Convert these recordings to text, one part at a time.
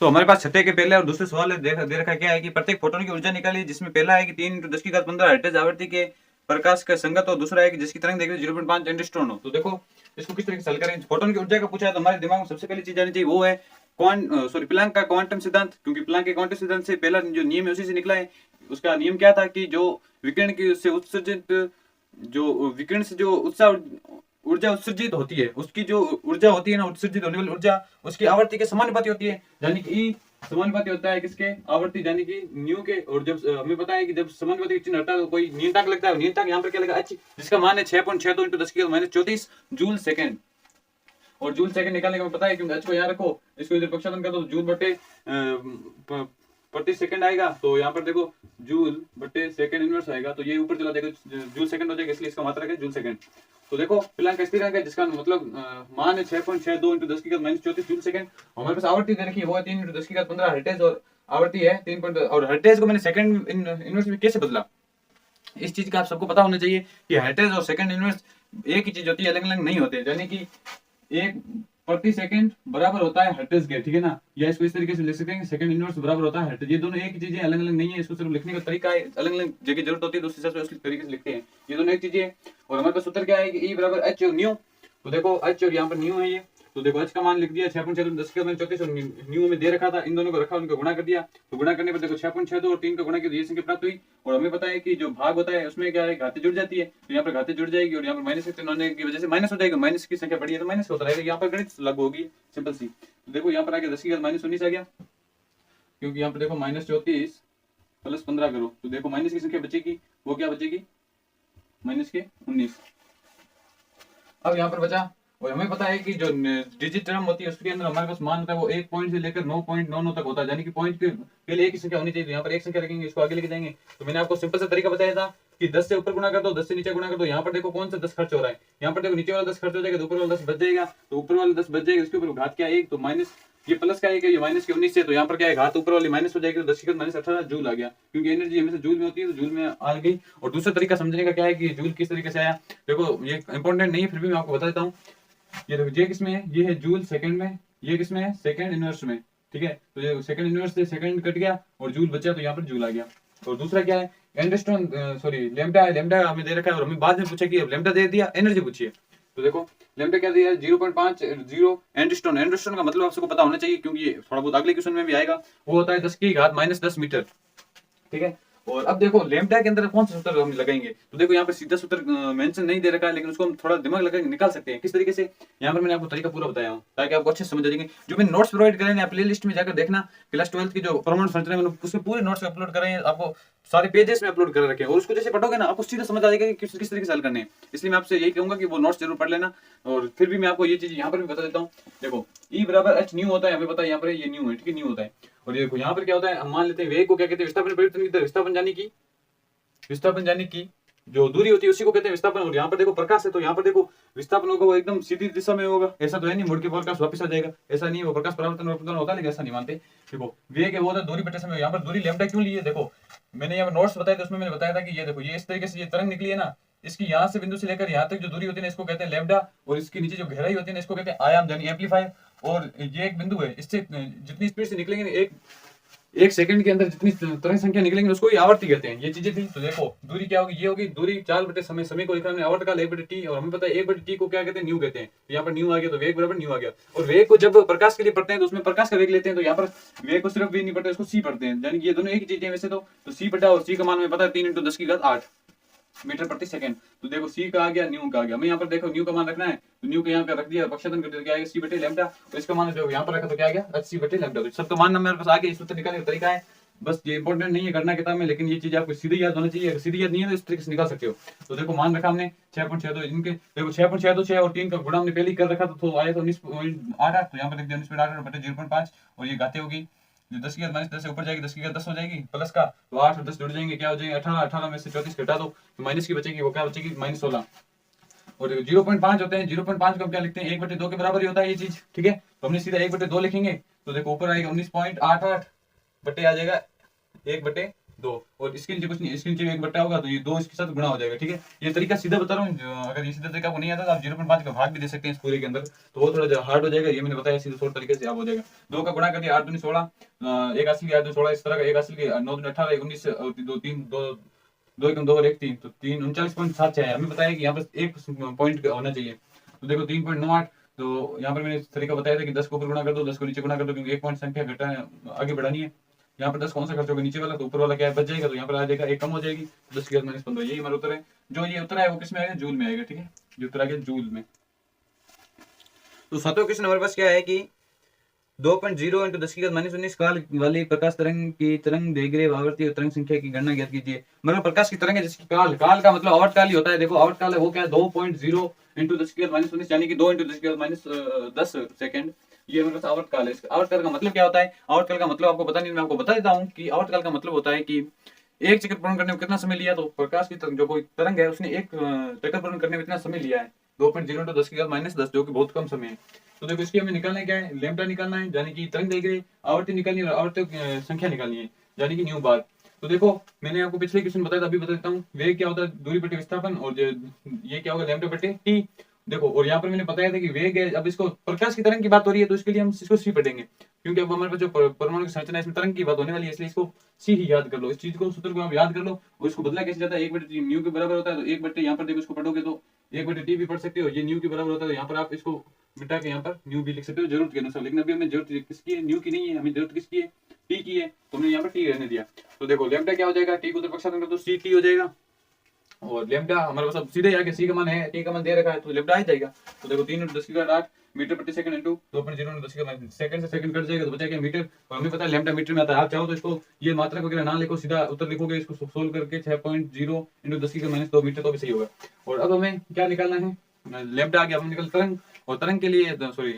तो हमारे पास छठे के पहले और दूसरे सवाल दे रखा क्या है कि प्रत्येक फोटोन की ऊर्जा निकालिए, जिसमें पहला है कि 3 × 10⁻15 हर्ट्ज आवृत्ति के प्रकाश का संगत हो, दूसरा है कि जिसकी तरंग दैर्घ्य 0.5 एंगस्ट्रॉम हो। तो देखो इसको किस तरीके से हल करें। फोटोन की ऊर्जा का पूछा है तो हमारे दिमाग में सबसे पहली चीज आनी चाहिए वो है प्लैंक का क्वांटम सिद्धांत, क्योंकि प्लैंक के क्वांटम सिद्धांत से पहला जो नियम है उसी से निकला है। उसका नियम क्या था कि जो विकिरण की से उत्सर्जित जो विकिरण से जो ऊर्जा उत्सर्जित होती है, उसकी जो ऊर्जा होती है ना, उत्सर्जित होने वाली ऊर्जा उसकी आवर्ती के समानुपाती होती है, यानी कि ई समानुपाती होता है किसके, आवर्ती यानी कि न्यू के। और जब हमें पता है कि जब समानुपाती चिन्ह हटा तो कोई नियंत्रक लगता है, नियंत्रक यहाँ पर क्या लगा एच, जिसका मान है 6.62 × 10⁻34 जूल सेकंड। और जूल सेकंड निकालने का हमें पता है, क्योंकि एच को यहाँ रखो, इसको इधर प्रक्षेपण कर दो, जूल बटे प्रति सेकंड आएगा। तो यहाँ पर देखो जूल बटे सेकंड इनवर्स आएगा, तो ये ऊपर चला जाएगा, जूल सेकंड हो जाएगा, इसलिए इसका मात्रक है जूल सेकंड। तो देखो प्लैंक स्थिरांक है जिसका मतलब मान है 6.62 × 10⁻34 जूल सेकंड। हमारे पास आवृत्ति दे रखी है वो है 3 × 10⁻15 हर्ट्ज, और आवृत्ति है 3 और हर्ट्ज को मैंने सेकंड इनवर्स में कैसे बदला, इस चीज का आप सबको पता होना चाहिए कि हर्ट्ज और सेकंड इनवर्स एक ही चीज होती है, अलग अलग नहीं होते। यानी कि एक प्रति सेकंड बराबर होता है हर्ट्ज के, ठीक है ना, या इसको इस तरीके से लिख सकते हैं सेकंड इनवर्स बराबर होता है हर्ट्ज। ये दोनों एक ही चीजें, अलग अलग नहीं है। इसको सिर्फ लिखने का तरीका है, अलग अलग जगह जरूरत होती है तो उस हिसाब से उस तरीके से लिखते हैं। ये दोनों एक चीजें। और हमारे पास सूत्र क्या है कि E बराबर एच और न्यू। तो देखो एच और यहाँ पर न्यू है ये, तो देखो एच का मान लिख दिया 6.62 × 10⁻34 और न्यू में दे रखा था, इन दोनों को रखा, उनको गुणा कर दिया। तो गुणा करने पर देखो 6.62 और 3 का गुणा किया, ये संख्या प्राप्त हुई। और हमें पता है कि जो भाग होता है उसमें क्या है, घातें जुड़ जाती है, तो यहाँ पर घातें जुड़ जाएगी और यहाँ पर माइनस चिन्ह होने की वजह से माइनस हो जाएगा, माइनस की संख्या बड़ी है तो माइनस होता रहेगा। यहाँ पर गणित लागू होगी सिंपल सी। तो देखो यहाँ पर आगे 10⁻−19 आ गया, क्योंकि यहाँ पर देखो -34 + 15 करो, तो देखो माइनस की संख्या बचेगी, वो क्या बचेगी -19। अब यहाँ पर बचा, और हमें पता है कि जो डिजिट टर्म होती है उसके अंदर हमारे पास मान होता है वो 1 पॉइंट से लेकर 9.99 तक होता है, यानी कि पॉइंट के पहले एक ही संख्या होनी चाहिए। तो यहाँ पर एक संख्या रखेंगे, इसको आगे लेके जाएंगे। तो मैंने आपको सिंपल सा तरीका बताया था कि 10 से ऊपर गुणा कर दो, 10 से नीचे गुणा कर दो। यहाँ पर देखो कौन सा 10 खर्च हो रहा है, यहाँ पर देखो नीचे वाला 10 खर्च हो जाएगा तो ऊपर वाला 10 बच जाएगा। तो ऊपर वाला 10 बच जाएगा, इसके ऊपर घात क्या है 1, तो माइनस ये प्लस का है कि ये माइनस के 19 से, तो यहाँ पर क्या है घात ऊपर वाली माइनस हो जाएगी, तो 10⁻18 जूल आ गया, क्योंकि एनर्जी हमेशा जूल में होती है तो जूल में आ गई। और दूसरा तरीका समझने का क्या है कि जूल किस तरीके से आया, देखो ये इंपॉर्टेंट नहीं है फिर भी मैं आपको बता देता हूँ। ये देखो ये किसमें है, ये है जूल सेकंड में, ये किसमें है सेकंड इनवर्स में, ठीक है। तो ये सेकंड इनवर्स से सेकंड कट गया और जूल बचा, तो यहाँ पर जूल आ गया। और दूसरा क्या है एंगस्ट्रॉम, सॉरी लैम्डा है, लैम्डा हमें दे रखा है और हमें बाद में पूछा कि अब लैम्डा दे दिया, एनर्जी पूछिए। तो देखो लैम्डा क्या दिया है 0.50 एंगस्ट्रॉम। एंगस्ट्रॉम का मतलब आप सबको पता होना चाहिए, क्योंकि ये थोड़ा बहुत अगले क्वेश्चन में भी आएगा, वो होता है 10⁻−10 मीटर, ठीक है। और अब देखो लैम्डा के अंदर कौन सा सूत्र हम लगाएंगे, तो देखो यहाँ पे सीधा सूत्र मेंशन नहीं दे रखा है, लेकिन उसको हम थोड़ा दिमाग लगा के निकाल सकते हैं। किस तरीके से, यहाँ पर मैंने आपको तरीका पूरा बताया हूँ ताकि आपको अच्छे से समझ आ जाएंगे। जो मैंने नोट्स प्रोवाइड करे हैं, प्ले लिस्ट में जाकर देखना, क्लास 12 की जो परमानेंट संरचना है उसमें पूरे नोट्स अपलोड कर रहे हैं, आपको सारे पेजेस में अपलोड कर रखे हैं। और उसको जैसे पढ़ोगे ना आपको सीधा समझ आ जाएगा कि किस तरीके से हल करने हैं। इसलिए मैं आपसे यही कहूंगा कि वो नोट्स जरूर पढ़ लेना। और फिर भी मैं आपको ये चीज यहाँ पर भी बता देता हूँ। देखो E बराबर एच न्यू होता है, हमें पता है यहाँ पर ये न्यू है, ठीक है, न्यू होता है। और ये देखो यहाँ पर क्या होता है, हम मान लेते हैं वेग को क्या कहते हैं, विस्थापन परिवर्तन। विस्थापन यानी कि जो दूरी होती है उसी को कहते हैं विस्थापन। और यहाँ पर देखो प्रकाश है, तो यहाँ पर देखो विस्थापन होगा वो एकदम सीधी दिशा में होगा, ऐसा तो है नहीं मुड़ के प्रकाश वापस आ जाएगा, ऐसा नहीं, वो प्रकाश परावर्तन होता है, लेकिन ऐसा नहीं मानते। देखो वेग है वो होता है दूरी बटे समय। यहाँ पर दूरी लैम्डा क्यों ली है, देखो मैंने यहाँ नोट्स बताया था उसमें मैंने बताया था कि ये देखो ये इस तरीके से ये तरंग निकली है ना, इसकी यहाँ से बिंदु से लेकर यहाँ तक जो दूरी होती है इसको कहते हैं लैम्डा, और इसके नीचे जो गहराई होती है इसको कहते हैं आयाम यानी एम्पलीफायर। और ये एक बिंदु है, इससे जितनी स्पीड से निकलेंगे एक सेकंड के अंदर जितनी तरंग संख्या निकलेंगे उसको ही आवर्ती कहते हैं। ये चीजें थी। तो देखो दूरी क्या होगी, ये होगी दूरी 4 बटे समय, समय को लिखा हमने आवर्त काल 1 बटे टी, और हमें पता है 1 बटे टी को क्या कहते हैं, न्यू कहते हैं। तो यहाँ पर न्यू आ गया, तो वेग बराबर न्यू आ गया। और वेग को जब प्रकाश के लिए पढ़ते हैं तो उसमें प्रकाश का वेग लेते हैं, तो यहाँ पर वेग को सिर्फ वेग नहीं पढ़ते, उसको सी पढ़ते हैं, यानी कि ये दोनों एक ही चीजें हैं वैसे तो सी बटा, और सी का मान हमें पता है 3 × 10⁸ मीटर प्रति सेकंड। तो देखो सी का आ गया, न्यू का आ गया। हमें यहाँ पर देखो न्यू का मान रखना है, तो न्यू को यहाँ पे रख दिया, पक्षाघात कर दिया, क्या आएगा सी बटे लैम्डा। तो इसका मान जो यहाँ पर रखा तो क्या आ गया एच सी बटे लैम्डा। तो सब तो मान मेरे पास आ गया, सूत्र निकालने का तरीका है, बस ये इंपॉर्टेंट नहीं है करना किताब में, लेकिन ये चीज आपको सीधे याद होना चाहिए। अगर सीधे याद नहीं है तो इस तरीके से निकाल सकते हो। तो देखो मान रखा हमने 6.62, इनके देखो 6.62 और 3 का गुणा हमने पहले ही कर रखा था, तो आया तो 19.88, तो यहाँ पर लिख दिया 19.88 बटे 0.5, और ये घाते होगी जो 10⁻10 से ऊपर जाएगी 10⁻10 हो जाएगी प्लस का, तो 8 और 10 जुड़ जाएंगे, क्या हो जाएंगे 18, 18 में से 34 घटा दो तो माइनस की बचेगी, वो क्या बचेगी -16। और 0.5 होते हैं, 0.5 को हम क्या लिखते हैं 1/2 के बराबर ही होता है ये चीज, ठीक है। तो हमने सीधा 1/2 लिखेंगे, तो देखो ऊपर आएगा 19.88 बटे आ जाएगा 1/2, 2, और इसके नीचे कुछ नहीं, इसके नीचे एक बट्टा होगा तो ये 2 इसके साथ गुणा हो जाएगा। ठीक है, ये तरीका सीधा बता रहा हूँ, अगर ये सीधा तरीका आपको नहीं आता तो आप 0.5 का भाग भी दे सकते हैं इस पूरे के अंदर, तो वो थोड़ा हार्ड हो जाएगा। ये मैंने बताया सीधे शॉर्ट तरीके से आप हो जाएगा। 2 का गुणा कर दिया 8 दूनी 16, एक हासिल की 8 दूनी 16, इस तरह का एक हासिल की 9 दूनी 18, 1 19 और 2 3 2 2 1 2 और 1 3, तो 3 39.76 है। हमें बताया कि यहाँ पर एक पॉइंट होना चाहिए, तो देखो 3.98, तो यहाँ पर मैंने इस तरीका बताया था कि 10 को ऊपर गुणा कर दो, 10 को नीचे गुणा कर दो, क्योंकि एक पॉइंट संख्या घटा आगे बढ़ानी है। यहाँ पर 10 कौन सा खर्च होगा, नीचे वाला, तो ऊपर वाला क्या है बच जाएगा, तो यहाँ पर आ जाएगा एक कम हो जाएगी, 10 की घात -15। यही हमारा उत्तर है। जो ये उत्तर है वो किस में आएगा, जूल में आएगा। ठीक है, जो उत्तर आ गया जूल में। तो सातवां क्वेश्चन हमारे पास क्या है कि 2.0 × 10 की घात -19 काल वाली प्रकाश तरंग की तरंग दैर्घ्य आवृत्ति और तरंग संख्या की गणना ज्ञात कीजिए। मतलब प्रकाश की तरंग है जिसकी काल, काल का मतलब आवर्त काल ही होता है। देखो आवर्त काल है वो क्या है, 2.0 × 10 की घात -19 यानी कि 2 × 10 की घात -10 सेकंड, ये हमारे पास आवर्त काल है। आवर्त काल का मतलब क्या होता है, आवर्त काल का मतलब आपको पता नहीं, मैं आपको बता देता हूँ कि आवर्त काल का मतलब होता है कि एक चक्कर पूर्ण करने में कितना समय लिया, तो प्रकाश की जो कोई तरंग है उसने एक चक्कर पूर्ण करने में इतना समय लिया है, 2.0 × 10 की घात -10, जो कि बहुत कम समय है। तो देखो इसकी हमें निकालना क्या है, लैम्बडा निकालना है, यानी कि तरंग दैर्घ्य, आवर्ती निकालनी है, आवर्त संख्या निकालनी है, यानी कि न्यू बार। तो देखो मैंने आपको पिछले क्वेश्चन बताया था, अभी बता देता हूँ। वेग क्या होता है, दूरी बटे विस्थापन, और ये क्या होगा, लैम्बडा बटे टी। देखो और यहाँ पर मैंने बताया था कि वेग है, अब इसको प्रकाश की तरंग की बात हो रही है तो इसके लिए हम इसको सी पढ़ेंगे, क्योंकि अब हमारे पास जो परमाणु की संरचना है इसमें तरंग की बात होने वाली है, इसलिए इसको सी ही याद कर लो। इस चीज को, सूत्र को आप याद कर लो, और इसको बदला कैसे जाता है, 1/टी न्यू के बराबर होता है, तो 1/, यहाँ पर देखो इसको पढ़ोगे तो 1/टी भी पढ़ सकते हो, ये न्यू के बराबर होता है, तो यहाँ पर आप इसको मिटा के यहाँ पर न्यू भी लिख सकते हो जरूरत के अनुसार। लेकिन अभी हमें जरूरत किसकी है, न्यू की नहीं है, हमें जरूरत किसकी है, टी की है, तो हमने यहाँ पर टी रहने दिया। तो देखो लैम्बडा क्या हो जाएगा, टी को उधर पक्षांतर कर दो, सी टी हो जाएगा, और लैम्बडा हमारे पास अब सीधे आके सी का मान है, टी का मान दे रखा है, तो लैम्बडा आ जाएगा। तो देखो 3 × 10 की घात 8 मीटर प्रति सेकंड इंटू 2.0 × 10 की घात सेकंड से सेकंड कट जाएगा, तो बचेगा मीटर, और हमें पता है लैम्बडा मीटर में आता है। आप चाहो तो इसको ये मात्रक वगैरह ना लिखो, सीधा उत्तर लिखोगे, इसको सोल्व करके 6.0 × 10 की घात -2 मीटर तो भी सही होगा। और अब हमें क्या निकालना है, लैम्बडा आ गया, हमें निकल तरंग, और तरंग के लिए सॉरी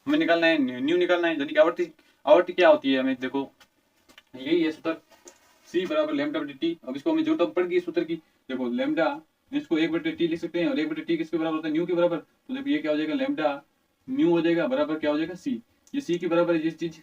हमें निकालना है न्यू निकालना है, यानी कि आवर्ती। आवर्ती क्या होती है, हमें देखो यही है सूत्र, सी बराबर लैम्बडा बटे टी। अब इसको हमें जरूरत पड़ गई सूत्र की, देखो लैम्बडा इसको 1/टी लिख सकते हैं, और 1/टी किसके बराबर होता है, न्यू के बराबर। तो देखो ये क्या हो जाएगा, लैम्बडा न्यू हो जाएगा, बराबर क्या हो जाएगा, सी। ये सी के बराबर है ये चीज,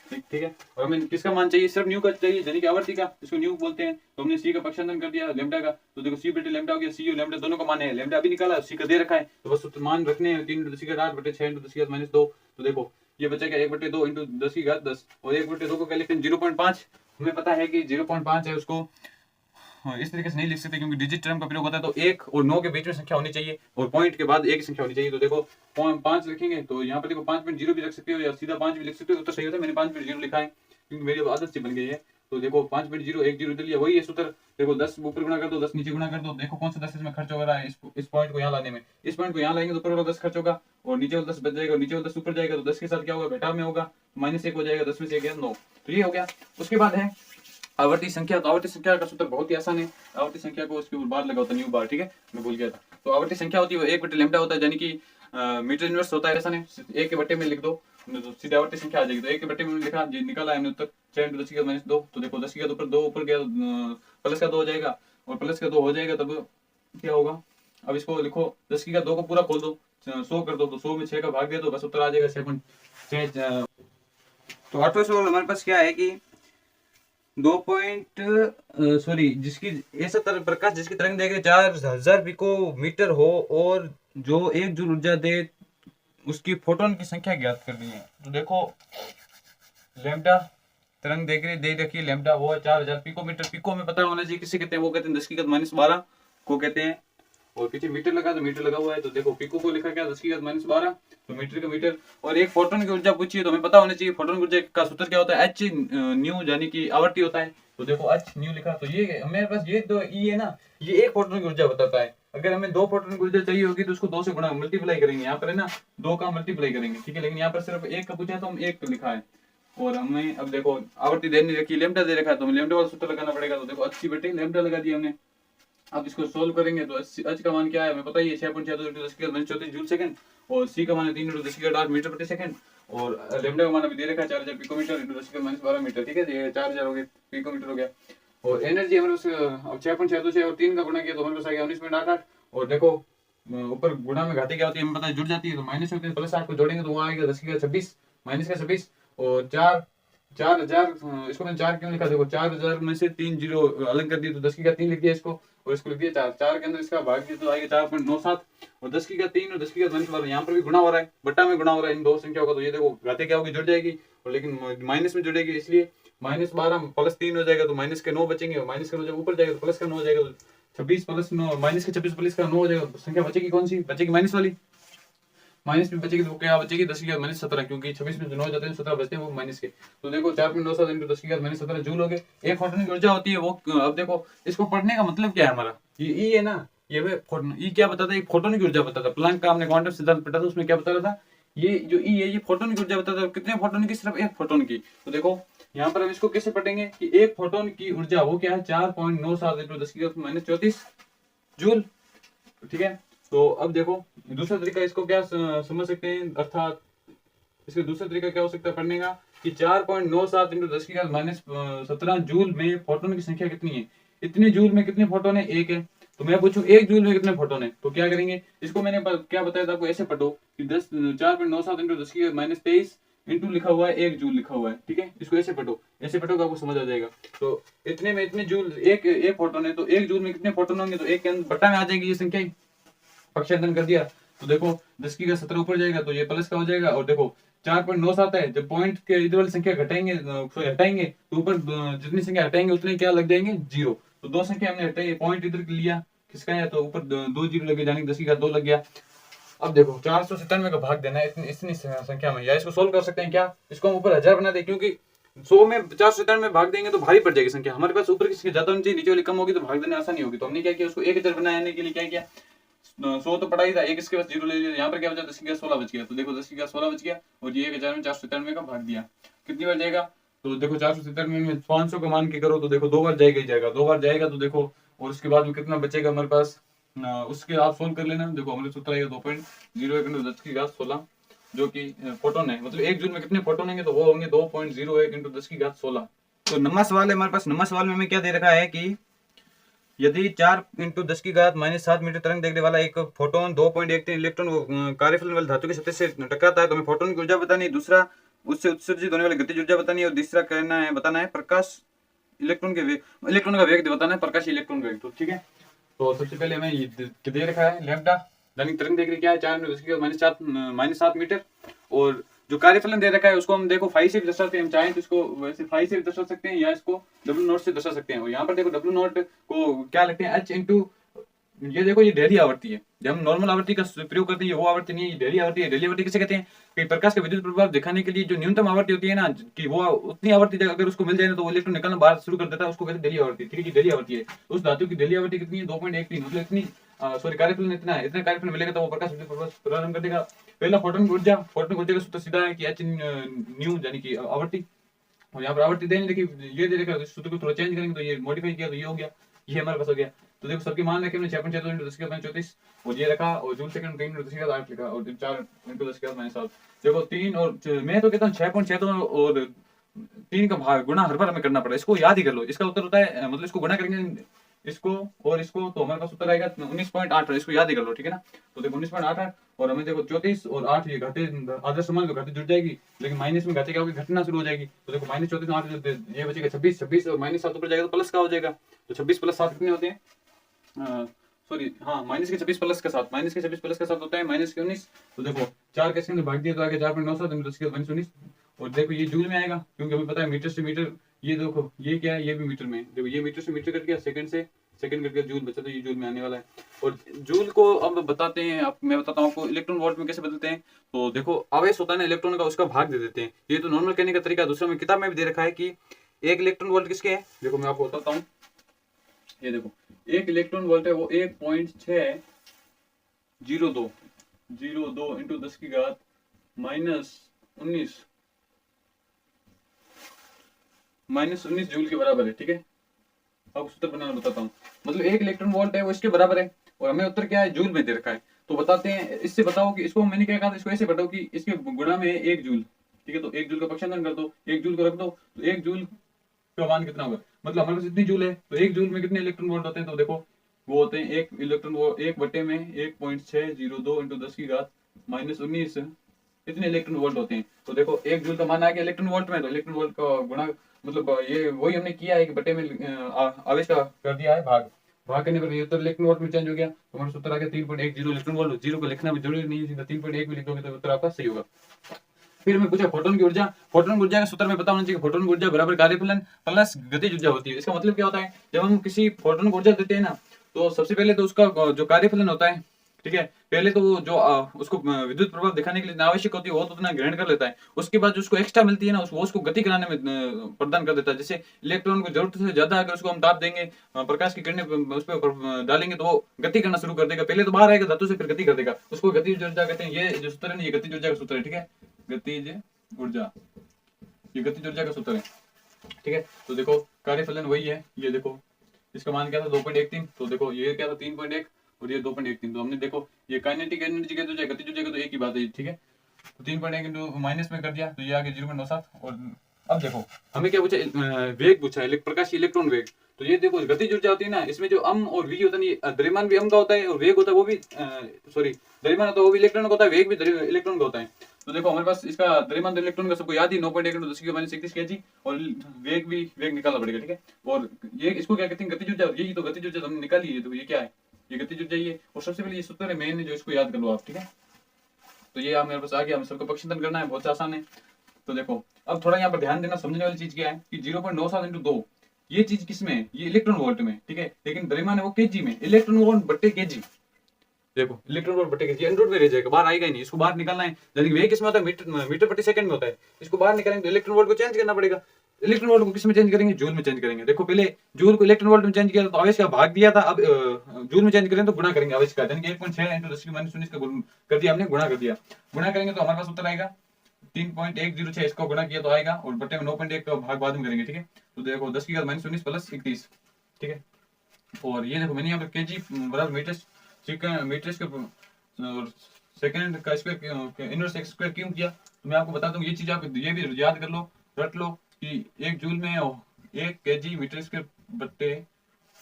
ठीक है। और हमें किसका मान चाहिए, सिर्फ न्यू का चाहिए, यानी कि आवर्ती का, इसको न्यू बोलते हैं। तो हमने सी का पक्षांतर कर दिया लैम्बडा का, तो देखो सी बटे लैम्बडा हो गया, सी और लैम्बडा दोनों का मान है, लैम्बडा अभी निकाला, सी का दे रखा है, तो बस मान रखने हैं, 3 × 10 की घात 8 बटे 6 × 10 की घात -2। तो देखो ये बचेगा 1/2 × 10 की घात 10, और 1/2 को क्या लिखते हैं, 0.5। हमें पता है कि 0.5 है, उसको इस तरीके से नहीं लिख सकते, क्योंकि डिजिट टर्म का प्रयोग होता है, तो 1 और 9 के बीच में संख्या होनी चाहिए, और पॉइंट के बाद एक संख्या होनी चाहिए। तो देखो 5 लिखेंगे, तो यहाँ पर देखो 5.0 भी रख सकते हो, या सीधा 5 भी लिख सकते हो, तो सही होता है। मैंने 5.0 लिखा है क्योंकि मेरी आदत से बन गई है। तो देखो 5.0 1 0 लिया, वही है सूत्र। देखो 10 ऊपर गुणा कर दो, 10 नीचे गुणा कर दो, देखो कौन सा 10 इसमें खर्च हो रहा है, इस पॉइंट को यहाँ लाने में। इस पॉइंट को यहाँ लाएंगे तो ऊपर वाला 10 खर्च होगा, और नीचे वाला 10 बच जाएगा, और नीचे वाला 10 ऊपर जाएगा, तो 10 के साथ क्या होगा, घटाव में होगा, -1 हो जाएगा, 10 में से 1 9। तो ये हो गया। उसके बाद है आवर्ती संख्या। तो आवर्ती संख्या का सूत्र बहुत ही आसान है, आवर्ती संख्या को उसके ऊपर बार लगा होता है, न्यू बार, ठीक है, मैं भूल गया था। तो आवर्ती संख्या होती है वो 1/λ होता है, यानी कि मीटर इनवर्स होता है, ऐसा नहीं 1 के बट्टे में लिख दो तो सीधे आवर्ती संख्या आ जाएगी। तो 1 के बट्टे में लिखा, ये निकाला है हमने उत्तर 6 × 10 की घात -2। तो देखो 10 की घात ऊपर 2 ऊपर गया, प्लस का 2 हो जाएगा, और प्लस का 2 हो जाएगा तब क्या होगा, अब इसको लिखो 10 की घात 2 को पूरा खोल दो, 100 कर दो, तो 100 में 6 का भाग दे दो, बस उत्तर आ जाएगा 6.6। तो 8वां सवाल हमारे पास क्या है कि 2 पॉइंट सॉरी जिसकी ऐसा प्रकाश जिसकी तरंग दैर्घ्य 4000 पिकोमीटर हो और जो 1 जूल ऊर्जा दे, उसकी फोटोन की संख्या ज्ञात करनी है। तो देखो लैम्बडा तरंग दैर्घ्य दे रखी है, लैम्बडा वो है 4000 पिकोमीटर। पिको में पता होना चाहिए किसे कहते हैं, वो कहते हैं 10 की घात -12 को कहते हैं, और पीछे मीटर लगा तो मीटर लगा हुआ है। तो देखो पिको को लिखा क्या, 10 की घात -12, तो मीटर का मीटर। और एक फोटोन की ऊर्जा पूछी है, तो हमें पता होना चाहिए फोटोन की ऊर्जा का सूत्र क्या होता है, एच न्यू, यानी कि आवर्ती होता है। तो देखो एच न्यू लिखा, तो ये मेरे पास ये दो ई है ना, ये एक फोटोन की ऊर्जा बताता है। अगर हमें 2 फोटोन की ऊर्जा चाहिए होगी तो उसको 2 से गुणा मल्टीप्लाई करेंगे, यहाँ पर है ना 2 का मल्टीप्लाई करेंगे, ठीक है। लेकिन यहाँ पर सिर्फ 1 का पूछा है तो हम 1 लिखा है, और हमें अब देखो आवर्ती दे नहीं रखी, लैम्बडा दे रखा है, तो हमें लैम्बडा वाला सूत्र लगाना पड़ेगा। तो देखो 80 बटे लैम्बडा लगा दिया हमने। अब इसको सोल्व करेंगे तो एच का मान क्या है, हमें पता ही है 6.62 × 10 की घात -34 जूल सेकंड, और सी का मान है 3 × 10 की घात 8 मीटर प्रति सेकंड, और लैम्बडा का मान अभी दे रखा है 4000 पिकोमीटर × 10 की घात -12 मीटर, ठीक है। ये 4000 हो गए, पिकोमीटर हो गया। और एनर्जी हमारे पास अब 6.62 से और 3 का गुणा किया तो हमारे पास आ गया 19.88। और देखो ऊपर गुणा में घाती क्या होती है हमें पता है, जुड़ जाती है, तो माइनस होती है, प्लस 8 को जोड़ेंगे तो वहाँ आएगा 10 की घात 26 -26, और 4 4000, इसको मैंने 4 क्यों लिखा, देखो 4000 में से 3 जीरो अलग कर दिए तो 10 की घात 3 लिख दिया इसको, और इसको लिख दिया 4। 4 के अंदर इसका भाग दिया तो आएगा 4.97, और 10 की घात 3 और 10 की घात -12 यहाँ पर भी गुणा हो रहा है, बट्टा में गुणा हो रहा है इन दो संख्याओं का, तो ये देखो घातें क्या होगी, जुड़ जाएगी, और लेकिन माइनस में जुड़ेगी, इसलिए -12 प्लस 3 हो जाएगा तो माइनस के 9 बचेंगे, और माइनस का 9 जब ऊपर जाएगा तो प्लस का 9 हो जाएगा, तो 26 प्लस 9 माइनस के 26 प्लस का 9 हो जाएगा, तो संख्या बचेगी कौन सी, बचेगी माइनस वाली। माइनस में बचेगी तो क्या बचेगी, 10 की घात -17, क्योंकि 26 में जो 9 जाते हैं 17 बचते हैं वो माइनस के, तो देखो 4.97 इंटू 10 की घात -17 जूल हो गए। एक फोटोन की ऊर्जा होती है वो, अब देखो इसको पढ़ने का मतलब क्या है हमारा, ये ई है ना, ये ई क्या बताता है, एक फोटोन की ऊर्जा बताता है, प्लैंक का हमने क्वांटम सिद्धांत पढ़ा था उसमें क्या बता रहा था, ये जो ई है ये फोटोन की ऊर्जा बताता है, कितने फोटोन की, सिर्फ एक फोटोन की। तो देखो यहाँ पर हम इसको कैसे पढ़ेंगे कि एक फोटोन की ऊर्जा वो क्या है 4.97 इंटू 10 की घात -34 जूल, ठीक है। तो अब देखो दूसरा तरीका इसको क्या समझ सकते हैं, अर्थात इसका दूसरा तरीका क्या हो सकता है पढ़ने का कि 4.97 इंटू 10 की घात -17 जूल में फोटोन की संख्या कितनी है, इतने जूल में कितने फोटोन है, एक है, तो मैं पूछूं एक जूल में कितने फोटोन है, तो क्या करेंगे, इसको मैंने क्या बताया था आपको, ऐसे पढ़ो कि 4.97 इंटू 10 की घात -23 इंटू लिखा हुआ है 1 जूल लिखा हुआ है, ठीक है, इसको ऐसे पढ़ो, ऐसे पढ़ोगे आपको समझ आ जाएगा। तो इतने में इतने जूल, एक एक फोटोन है तो एक जूल में कितने फोटोन होंगे, तो एक के अंदर बट्टा में आ जाएगी ये संख्या, पक्षांतरण कर दिया, तो देखो 10 की घात 17 ऊपर जाएगा तो ये प्लस का हो जाएगा, और देखो 4.97 है, जब पॉइंट के इधर वाली संख्या घटाएंगे हटाएंगे तो ऊपर जितनी संख्या हटाएंगे उतने क्या लग जाएंगे, जीरो, तो दो संख्या हमने हटाई, पॉइंट इधर लिया किसका है, तो ऊपर दो जीरो लगे, जाने 10 की घात 2 लग गया। अब देखो 497 का भाग देना है इतनी संख्या में, या इसको सोल्व कर सकते हैं क्या, इसको हम ऊपर 1000 बना दें, क्योंकि 100 में 497 में भाग देंगे तो भारी पड़ जाएगी संख्या, हमारे पास ऊपर की संख्या ज्यादा होनी चाहिए, नीचे वाली कम होगी तो भाग देने आसानी होगी, तो हमने क्या किया उसको 1000 बनाने के लिए क्या किया, 100 तो पड़ा ही था, एक इसके पास जीरो ले लिया, यहाँ पर क्या बचा 10 की घात 16 बच गया, तो देखो 10 की घात 16 बच गया, और ये 1000 में 497 का भाग दिया, कितनी बार जाएगा, तो देखो 497 में 500 को मान के करो तो देखो 2 बार जाएगा ही जाएगा, 2 बार जाएगा, तो देखो और उसके बाद में कितना बचेगा हमारे पास, उसके आप सोल्व कर लेना, देखो हमारे सूत्र आएगा 2.01 इंटू 10 की घात 16 जो कि फोटोन है, मतलब एक जूल में कितने फोटोन होंगे, तो वो होंगे 2.01 इंटू 10 की घात 16। तो नंबर सवाल है हमारे पास, नंबर सवाल में हमें क्या दे रखा है कि यदि 4 इंटू 10 की घात -7 मीटर तरंग देखने वाला एक फोटोन 2.13 इलेक्ट्रॉन कार्यफलन वाले धातु की सतह से टकराता है, तो हमें फोटोन की ऊर्जा बतानी है, दूसरा उससे उत्सर्जित होने वाली गतिज ऊर्जा बतानी है, और तीसरा कहना है बताना है प्रकाश इलेक्ट्रॉन के इलेक्ट्रॉन का वेग बताना है, प्रकाश इलेक्ट्रॉन वेग, तो ठीक है। तो सबसे पहले हमें ये दे रखा है लैम्ब्डा, दैनिक तरंग देख रही क्या है 4 इंटू 10 की घात -7 मीटर, और जो कार्यफलन दे रखा है उसको हम देखो 5 से भी दर्शाते हैं, हम चाहें तो इसको वैसे 5 से भी दर्शा सकते हैं, या इसको W0 से दर्शा सकते हैं, और यहाँ पर देखो W0 को क्या लिखते हैं H इंटू, ये देखो ये ढेरी आवृत्ति है, जब हम नॉर्मल आवृत्ति का प्रयोग करते हैं वो आवृत्ति नहीं है, ढेरी आवृत्ति है। ढेरी आवृत्ति किसे कहते हैं कि प्रकाश का विद्युत प्रभाव दिखाने के लिए जो न्यूनतम आवृत्ति होती है ना, कि वो उतनी आवृत्ति अगर उसको मिल जाए ना तो वो इलेक्ट्रॉन निकलना बाहर शुरू कर देता है, उसको कहते हैं ढेरी आवृत्ति, ठीक है, ढेरी आवृत्ति है। उस धातु की ढेरी आवृत्ति कितनी है 2.13, मतलब इतनी सॉरी कार्यफलन इतना है, इतना कार्यफलन मिलेगा तो वो प्रकाश विद्युत प्रभाव प्रारंभ कर देगा। पहला फोटोन की ऊर्जा, फोटोन की ऊर्जा का सूत्र सीधा है कि H न्यू यानी कि आवृत्ति, और यहाँ पर आवृत्ति देने देखिए ये दे रखा, सूत्र को थोड़ा चेंज करेंगे तो ये मॉडिफाई किया तो ये हो गया, ये हमारे पास हो गया। तो देखो सबके मान रखे हमने 6.4 इंटू 10 की घात 34 और ये रखा, और जूल सेकंड 3 इंटू 10 की घात 8 लिखा, और 4 इंटू 10 की घात -7। देखो 3 और मैं तो कहता हूँ 6.6 और 3 का भाग गुणा हर बार हमें करना पड़ा, इसको याद ही कर लो, इसका उत्तर होता है मतलब इसको गुणा करेंगे इसको और इसको तो हमारे पास उत्तर आएगा 19.8, इसको याद ही कर लो, ठीक है ना। तो देखो 19.88 और हमें देखो 34 और 8 ये घाते आदर्श समान घाते जुड़ जाएगी, लेकिन माइनस में घाते क्या होगी, घटना शुरू हो जाएगी, तो देखो -34 8 ये बचेगा 26, 26 और -7 ऊपर जाएगा तो प्लस का हो जाएगा, तो 26 + 7 कितने होते हैं, सॉरी हाँ माइनस के 26 प्लस के साथ, माइनस के 26 प्लस के साथ होता है -19। तो देखो 4 के अंदर भाग दिया तो आगे 4.97 10 के -19, और देखो ये जूल में आएगा क्योंकि अभी पता है मीटर से मीटर, ये देखो ये क्या है, ये भी मीटर में, देखो ये मीटर से मीटर कट गया, सेकंड से सेकंड कट गया, जूल बचा तो ये जूल में आने वाला है। और जूल को अब बताते हैं, अब मैं बताता हूँ आपको इलेक्ट्रॉन वोल्ट में कैसे बदलते हैं। तो देखो आवेश होता है ना इलेक्ट्रॉन का, उसका भाग दे देते हैं, ये तो नॉर्मल कहने का तरीका। दूसरा में किताब में भी दे रखा है कि एक इलेक्ट्रॉन वोल्ट किसके है, देखो मैं आपको बताता हूँ, ये देखो एक इलेक्ट्रॉन वोल्ट है वो 1.602 इंटू 10 की घात -19 जूल के बराबर है, ठीक है। आपको सूत्र बनाना बताता हूँ, मतलब एक इलेक्ट्रॉन वोल्ट है वो इसके बराबर है, और हमें उत्तर क्या है जूल में दे रखा है। तो बताते हैं, इससे बताओ कि इसको मैंने क्या कहा था, इसको ऐसे बताओ कि इसके गुणा में 1 जूल, ठीक है, तो 1 जूल का पक्षांतरण कर दो, 1 जूल को रख दो, तो 1 जूल का मान कितना होगा, मतलब हमारे पास इतनी जूल है तो 1 जूल में कितने इलेक्ट्रॉन वोल्ट होते हैं, तो देखो वो होते हैं एक इलेक्ट्रॉन वो 1 बटे में 1.602 इंटू 10 की घात -19 इतने इलेक्ट्रॉन वोल्ट होते हैं। तो देखो 1 जूल का मान आ गया इलेक्ट्रॉन वोल्ट में, तो इलेक्ट्रॉन वोल्ट का गुणा मतलब ये वही हमने किया है कि बटे में आवेश का कर दिया है भाग, भाग करने पर ये तो इलेक्ट्रॉन वोल्ट में चेंज हो गया। तो हमारा सूत्र आ गया 3.10 इलेक्ट्रॉन वोल्ट। जीरो को लिखना भी जरूरी नहीं है, सीधा 3.1 भी लिख दोगे तो उत्तर आपका सही होगा। फिर मैं पूछा फोटोन की ऊर्जा, फोटोन की ऊर्जा का सूत्र में पता होना चाहिए। फोटोन की ऊर्जा बराबर कार्यफलन प्लस गतिज ऊर्जा होती है। इसका मतलब क्या होता है, जब हम किसी फोटोन को ऊर्जा देते हैं ना, तो सबसे पहले तो उसका जो कार्यफलन होता है, ठीक है, पहले तो वो जो उसको विद्युत प्रभाव दिखाने के लिए आवश्यक होती है वो तो उतना ग्रहण कर लेता है। उसके बाद जो उसको एक्स्ट्रा मिलती है ना, उसको गति कराने में प्रदान कर देता है। जैसे इलेक्ट्रॉन को जरूरत से ज्यादा अगर उसको हम ताप देंगे, प्रकाश की किरणें उस पर डालेंगे, तो वो गति करना शुरू कर देगा। पहले तो बाहर आएगा धातु से, फिर गति कर देगा। उसको गतिज ऊर्जा कहते हैं। ये जो सूत्र है ना, ये गतिज ऊर्जा का सूत्र है, ठीक है, गतिज ऊर्जा, ये गतिज ऊर्जा का सूत्र है, ठीक है। तो देखो कार्यफलन वही है, ये देखो इसका मान क्या था 2.13, तो देखो ये क्या था 3.1 और ये 2.13। तो हमने देखो ये काइनेटिक एनर्जी कहते हैं, गतिज ऊर्जा का तो एक ही बात है, ठीक है। तो 3.1 इंटू माइनस में कर दिया तो ये आ गया 0.97। और अब देखो हमें क्या पूछा, वेग पूछा है, प्रकाश इलेक्ट्रॉन वेग। तो ये देखो गतिज ऊर्जा होती है ना, इसमें जो अम और वी होता है, ये द्रव्यमान भी अम का होता है और वेग होता है वो भी सॉरी द्रव्यमान होता है वो भी इलेक्ट्रॉन का होता है, वेग भी इलेक्ट्रॉन का होता है। तो देखो हमारे पास इसका द्रव्यमान इलेक्ट्रॉन का सबको याद ही 9.1 × 10⁻31 kg, और वेग भी वेग निकालना पड़ेगा, ठीक है। और ये इसको क्या कहते हैं, गतिज ऊर्जा। यही तो गतिज ऊर्जा हमने निकाली है, तो ये क्या है, ये गतिज ऊर्जा ही है। और सबसे पहले ये सूत्र है मेन, जो इसको याद कर लो आप, ठीक है। तो ये आप मेरे पास आ गया, हमें सबको पक्षांतरण करना है, बहुत आसान है। तो देखो अब थोड़ा यहाँ पर ध्यान देना, समझने वाली चीज क्या है कि 0.97 × 2 ये चीज किसमें है, ये इलेक्ट्रॉन वोल्ट में, ठीक है। लेकिन द्रव्यमान है वो केजी में, इलेक्ट्रॉन वोल्ट बट्टे केजी। देखो इलेक्ट्रॉन वोल्ट बट्टे केजी अंडर में रह जाएगा, बाहर आएगा ही नहीं, इसको बाहर निकालना है। यानी वेग किसमें होता है, मीटर प्रति सेकंड में होता है। इसको बाहर निकालेंगे तो इलेक्ट्रॉन वोल्ट को चेंज करना पड़ेगा। इलेक्ट्रॉन वोल्ट को किस में चेंज करेंगे, जूल में चेंज करेंगे। देखो पहले जूल को इलेक्ट्रॉन वोल्ट में चेंज किया तो आवेश का भाग दिया था, अब जूल में चेंज करें तो गुणा करेंगे आवेश का, यानी कि 1.6 × 10⁻19 का कर दिया हमने, गुणा कर दिया। गुणा करेंगे तो हमारे पास उत्तर आएगा 3.106, इसको गुणा किया तो आएगा, और बट्टे में 9.1 का भाग बाद में करेंगे, ठीक है। तो देखो 10⁻19 + 31, ठीक है। और ये देखो मैंने यहाँ पर केजी बराबर मीटर सेकंड का स्क्वायर इनवर्स x स्क्वायर क्यों किया, तो मैं आपको बता दूं, ये चीज आप ये भी याद कर लो, रट लो कि 1 जूल में 1 kg मीटर स्क्वायर बट्टे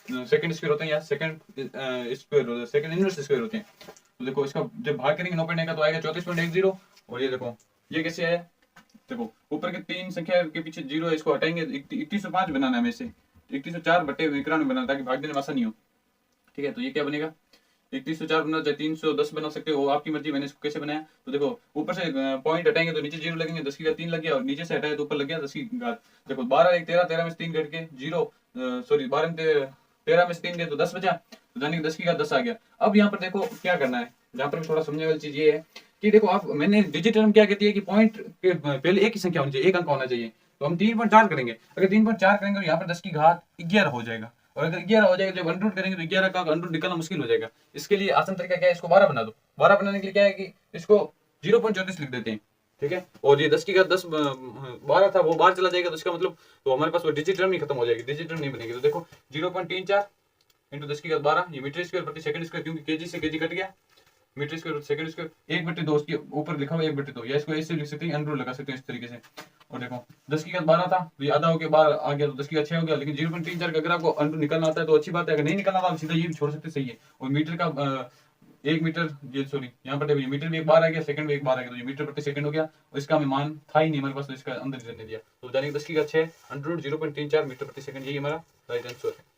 सेकंड स्क्वायर होते हैं, या सेकंड स्क्वायर होते हैं, सेकंड इनवर्स स्क्वायर होते हैं। तो देखो इसका जब भाग करेंगे 9.1 का तो आएगा 34.10। और ये देखो ये कैसे है, देखो ऊपर के 3 संख्या के पीछे 0 है, इसको हटाएंगे 3105 बनाना है, हमें से 3104 बट्टे 91 बनाना, ताकि भाग देने में आसानी हो, ठीक है। तो ये क्या बनेगा, 3104 बना चाहे 310 बना सकते हो, आपकी मर्जी। मैंने इसको कैसे बनाया, तो देखो ऊपर से पॉइंट हटाएंगे तो नीचे 0 लगेंगे, 10 की घात 3 लग गया, और नीचे से हटाए तो ऊपर लग गया 10 की घात। देखो 12 1 13, 13 में से 3 घट के 0 सॉरी 12 में 13 में से 3 गए तो 10 बचा, तो यानी कि 10 की घात 10 आ गया। अब यहाँ पर देखो क्या करना है, यहाँ पर थोड़ा समझने वाली चीज ये है कि देखो आप, मैंने डिजिट टर्म क्या कहती है कि पॉइंट के पहले एक ही संख्या होनी चाहिए, एक अंक होना चाहिए। तो हम 3.4 करेंगे, अगर 3.4 करेंगे तो यहाँ पर 10 की घात 11 हो जाएगा, और अगर 11 हो जाएगा जब अंडर करेंगे तो 11 का अंडर निकालना मुश्किल हो जाएगा। इसके लिए आसान तरीका क्या है, इसको 12 बना दो। 12 बनाने के लिए क्या है कि इसको 0.34 लिख देते हैं, ठीक है। और ये 10 की घात 10 12 था वो बाहर चला जाएगा, तो इसका मतलब तो हमारे पास वो डिजिट टर्म ही खत्म हो जाएगी, डिजिट टर्म नहीं बनेगी। तो देखो 0.34 × 10 की घात 12, ये मीटर स्क्वायर प्रति सेकंड स्क्वायर, क्योंकि केजी से केजी कट गया, मीटर स्क्वायर सेकंड स्क्वायर 1/2, उसके ऊपर लिखा हुआ 1/2, या इसको ऐसे लिख सकते हैं, अंडर लगा सकते हैं इस तरीके से। और देखो 10 की घात 12 था तो ये आधा हो गया, 12 आ गया तो 10 की घात 6 हो गया। लेकिन 0.34 का अगर आपको अंडर निकालना आता है तो अच्छी बात है, अगर नहीं निकालना तो सीधा ये भी छोड़ सकते, सही है। और मीटर का 1 मीटर, ये सॉरी यहाँ पर देखो मीटर भी एक बार आ गया, सेकंड भी एक बार आ गया, तो ये मीटर प्रति सेकंड हो गया, और इसका हमें मान था ही नहीं हमारे पास, तो इसका अंदर ही रहने दिया। तो जाने 10 की घात 6 अंडर 0.34 मीटर प्रति सेकंड, यही हमारा राइट आंसर है।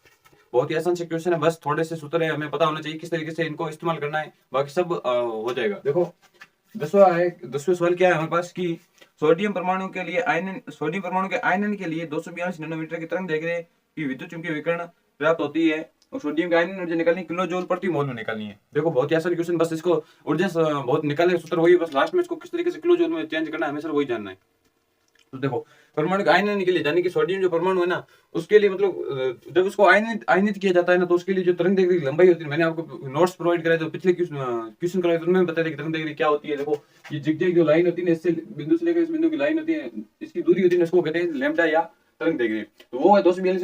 बहुत ही आसान से क्वेश्चन है, बस थोड़े से सूत्र है, हमें पता होना चाहिए किस तरीके से इनको इस्तेमाल करना है, बाकी सब हो जाएगा। देखो 10वां सवाल क्या है हमारे पास कि सोडियम परमाणु के लिए सोडियम परमाणु के आयनन के लिए 242 नैनोमीटर की तरंग दैर्घ्य की विद्युत चुंबकीय विकिरण प्राप्त होती है, और सोडियम का आयनन ऊर्जा निकालनी किलो जूल प्रति मोल में निकालनी है। देखो बहुत ही आसान क्वेश्चन, बस इसको ऊर्जा बहुत निकालने का सूत्र वही, बस लास्ट में इसको किस तरीके से किलो जूल में चेंज करना है, हमें सर वही जानना है। तो देखो परमाणु का आयनन के लिए, यानी कि सोडियम जो परमाणु है ना, उसके लिए मतलब जब उसको आयनित किया जाता है ना, तो उसके लिए जो तरंग दैर्घ्य की लंबाई होती है, मैंने आपको नोट्स प्रोवाइड कराए थे पिछले क्वेश्चन कराए थे, उनमें बताया कि तरंग दैर्घ्य क्या होती है। देखो ये जिगजैग जो लाइन होती है, इससे बिंदु से लेकर इस बिंदु की लाइन होती है, इसकी दूरी होती है, इसको कहते हैं लैम्बडा या तरंग दैर्घ्य। तो वो है 242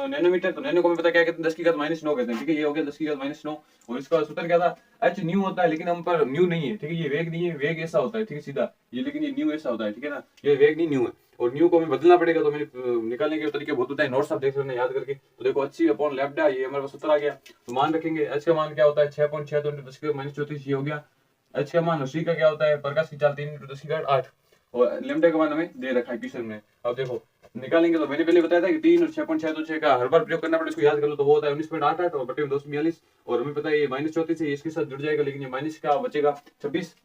नैनोमीटर। तो नैनो को मैं पता क्या कहते हैं, 10 की घात -9 कहते हैं, ठीक है। ये हो गया 10 की घात -9, और इसका सूत्र क्या था, h न्यू होता है, लेकिन हम पर न्यू नहीं है, ठीक है। ये वेग नहीं है, वेग ऐसा होता है, ठीक है, सीधा ये, लेकिन ये न्यू ऐसा होता है, ठीक है ना, ये वेग नहीं न्यू है, और न्यू को हमें बदलना पड़ेगा। तो मैंने निकालने के तरीके बहुत होता है, नोट्स आप देख सकते हैं याद करके। तो देखो h लैम्बडा, ये हमारे पास सूत्र आ गया। तो मान रखेंगे h का मान क्या होता है 6.6, तो 10 की घात -34 ये हो गया h का मान और c का क्या होता है, प्रकाश की चाल 3 × 10⁸ और लैम्डा का मान हमें दे रखा है क्वेश्चन में। अब देखो निकालेंगे तो मैंने पहले बताया था कि 3 और 6.6 तो 6 का हर बार प्रयोग करना पड़ेगा, इसको याद कर लो तो वो होता है 19.88 और बटे में 242 और हमें पता है ये -34 है, इसके साथ जुड़ जाएगा, लेकिन ये माइनस का बचेगा 26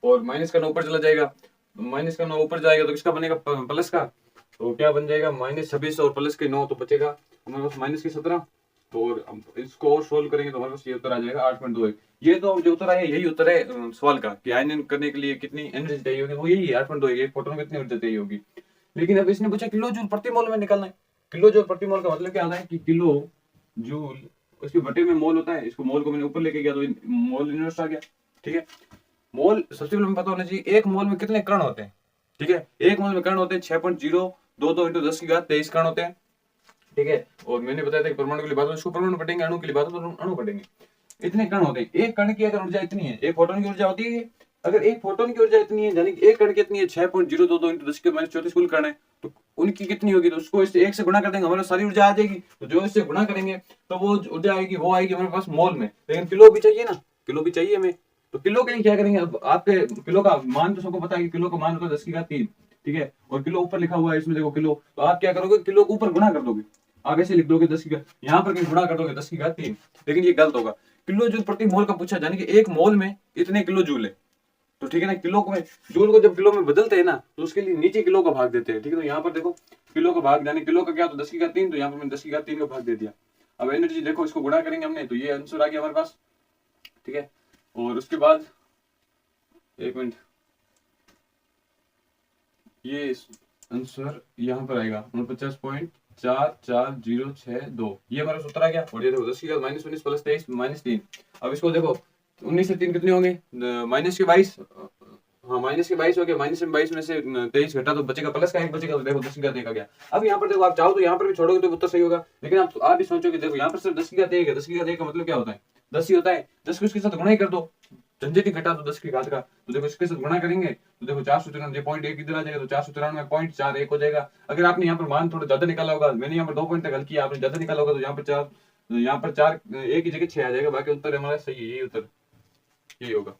और माइनस का 9 ऊपर चला जाएगा, माइनस का 9 ऊपर जाएगा तो किसका बनेगा, प्लस का, तो क्या बन जाएगा -26 और प्लस के 9 तो बचेगा हमारे पास माइनस की 17 और इसको और सोल्व करेंगे तो हमारे पास ये उत्तर आ जाएगा 8.21। ये तो जो उत्तर है यही उत्तर है सवाल का कि आयनन करने के लिए कितनी एनर्जी चाहिए होगी, वो यही है 8.21, एक फोटोन में कितनी ऊर्जा चाहिए होगी। लेकिन अब इसने पूछा किलो जूल प्रति मोल में निकालना है। किलो जूल प्रति मोल का मतलब क्या आता है कि किलो जूल उसके बटे में मोल होता है, इसको मोल को मैंने ऊपर लेके गया तो मोल इनवर्स आ गया। ठीक है, मोल सबसे पहले हमें पता होना चाहिए एक मोल में कितने कण होते हैं। ठीक है, एक मोल में कण होते हैं 6.022 × 10⁻23 कण होते हैं। ठीक है, और मैंने बताया था कि परमाणु के लिए बात हो इसको परमाणु पढ़ेंगे, अणु के लिए बात हो तो अणु पढ़ेंगे। इतने कण होते हैं, एक कण की अगर ऊर्जा इतनी है, एक फोटोन की ऊर्जा होती है, अगर एक फोटोन की ऊर्जा इतनी है यानी कि एक कण की इतनी है 6.022 × 10⁻34 कुल कण है, तो उनकी कितनी होगी, तो उसको इससे 1 से गुणा कर देंगे हमारे सारी ऊर्जा आ जाएगी। तो जो इससे गुणा करेंगे तो वो ऊर्जा आएगी, वो आएगी हमारे पास मोल में, लेकिन किलो भी चाहिए ना, किलो भी चाहिए हमें। तो किलो के लिए क्या करेंगे, अब आपके किलो का मान तो सबको पता है कि किलो का मान होता है 10⁻3। ठीक है, और किलो ऊपर लिखा हुआ है इसमें देखो किलो, तो आप क्या करोगे, किलो को ऊपर गुणा कर दोगे, आप ऐसे लिख दोगे 10 की यहाँ पर कहीं गुणा कर दोगे 10⁻3, लेकिन ये गलत होगा। किलो जूल प्रति मोल का पूछा, यानी कि एक मोल में इतने किलो जूल है, तो ठीक है ना, किलो को जूल को जब किलो में बदलते हैं ना तो उसके लिए नीचे किलो का भाग देते हैं। ठीक है, तो यहाँ पर देखो किलो का भाग यानी किलो का क्या तो 10⁻3, तो यहाँ पर मैंने 10⁻3 का भाग दे दिया। अब एनर्जी देखो इसको गुणा करेंगे हमने तो ये आंसर आ गया हमारे पास। ठीक है, और उसके बाद एक मिनट, ये आंसर यहाँ पर आएगा 49.4406 ये हमारा सूत्र आ गया। और ये देखो 10⁻19 + 23 -3। अब इसको देखो 19 से 3 कितने होंगे, माइनस के 22, हाँ माइनस के 22 हो गया, माइनस में 22 में से 23 घटा तो बचेगा प्लस का 1 बचेगा, तो देखो 10⁻1 आ गया। अब यहाँ पर देखो आप चाहो तो यहाँ पर भी छोड़ोगे तो उत्तर सही होगा, लेकिन आप भी सोचोगे देखो यहाँ पर सिर्फ 10⁻1 है, 10⁻1 का मतलब क्या होता है 10 ही होता है, 10 को इसके साथ गुणा ही कर दो, झंझट ही घटा दो 10 की घात का, तो देखो इसके साथ गुणा करेंगे तो देखो 493 पॉइंट 1 इधर आ जाएगा, तो 493.41 हो जाएगा। अगर आपने यहाँ पर मान थोड़ा ज्यादा निकाला होगा, मैंने यहाँ पर 2 पॉइंट तक हल किया, आपने ज्यादा निकाला होगा तो यहाँ पर 4 एक की जगह 6 आ जाएगा, बाकी उत्तर हमारा सही है, यही उत्तर यही होगा।